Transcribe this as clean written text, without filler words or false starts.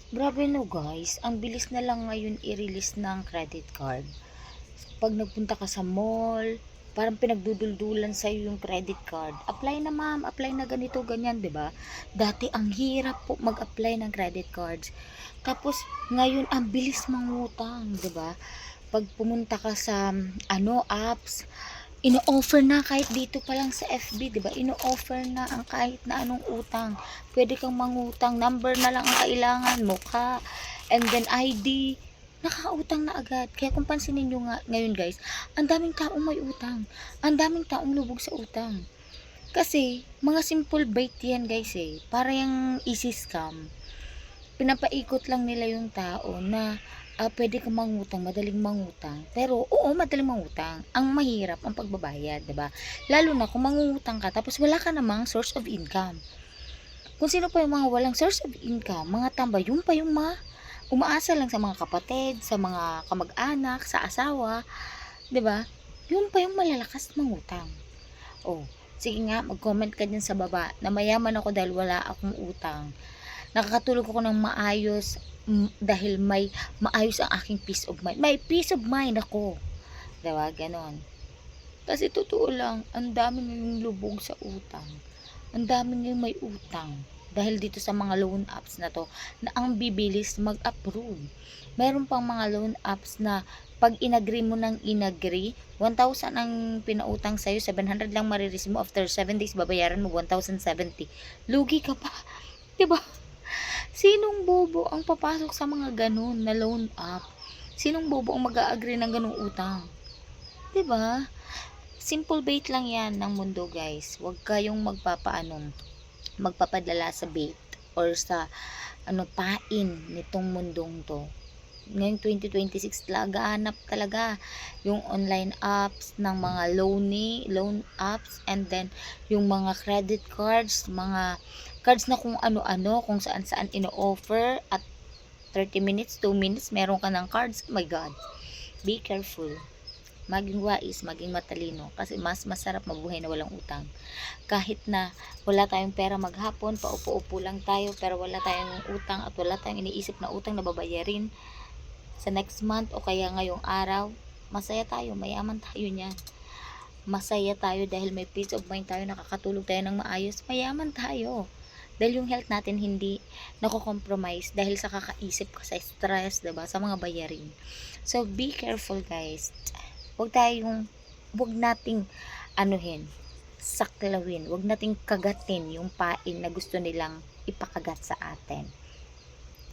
Grabe no guys, ang bilis na lang ngayon i-release ng credit card. Pag nagpunta ka sa mall, parang pinagduduldulan sa'yo yung credit card. Apply na ma'am, apply na ganito, ganyan, 'di ba? Dati ang hirap po mag-apply ng credit cards. Tapos ngayon ang bilis mangutang, 'di ba? Pag pumunta ka sa apps, ino-offer na kahit dito pa lang sa FB, 'di ba? Ino-offer na ang kahit na anong utang. Pwede kang mangutang, number na lang ang kailangan, mukha, and then ID. Nakakautang na agad. Kaya kung pansinin nyo nga ngayon guys, ang daming taong may utang. Ang daming taong lubog sa utang. Kasi, mga simple bait yan guys eh. Para yung easy scam. Pinapaikot lang nila yung tao na pwede kang mangutang, madaling mangutang. Pero, oo, madaling mangutang. Ang mahirap ang pagbabayad, 'di ba? Lalo na kung mangungutang ka tapos wala ka namang source of income. Kung sino pa yung mga walang source of income, mga tambay, yung pa yung mga umaasa lang sa mga kapatid, sa mga kamag-anak, sa asawa, 'di ba? Yun pa yung malalakas mangutang. Oh, sige nga, mag-comment ka dyan sa baba na mayaman ako dahil wala akong utang. Nakakatulog ako ng maayos dahil may maayos ang aking peace of mind. May peace of mind ako. 'Di ba? Ganon. Kasi totoo lang, ang dami ngayong lubog sa utang. Ang dami ngayong may utang. Dahil dito sa mga loan apps na to, na ang bibilis mag-approve. Meron pang mga loan apps na pag inagree mo ng inagree, 1,000 ang pinautang sa'yo, 700 lang marireceive mo. After 7 days, babayaran mo 1,070. Lugi ka pa. Diba? Sinong bobo ang papasok sa mga ganun na loan app? Sinong bobo ang mag-a-agree ng ganung utang? 'Di ba? Simple bait lang 'yan ng mundo, guys. Huwag kayong magpapadala sa bait or sa pain nitong mundong 'to. Ngayong 2026 laganap talaga yung online apps ng mga loan apps, and then yung mga credit cards, mga cards na kung ano-ano, kung saan-saan ino-offer at 30 minutes, 2 minutes, meron ka ng cards. Oh my God. Be careful. Maging wais, maging matalino, kasi mas masarap mabuhay na walang utang. Kahit na wala tayong pera maghapon, paupo-upo lang tayo, pero wala tayong utang at wala tayong iniisip na utang na babayarin sa next month o kaya ngayong araw, masaya tayo, mayaman tayo niyan. Masaya tayo dahil may peace of mind tayo, nakakatulog tayo ng maayos, mayaman tayo. Dahil yung health natin hindi nako-compromise dahil sa kakaisip ka sa stress, 'di ba? Sa mga bayarin. So be careful guys. Huwag nating saklawin, huwag nating kagatin yung pain na gusto nilang ipakagat sa atin.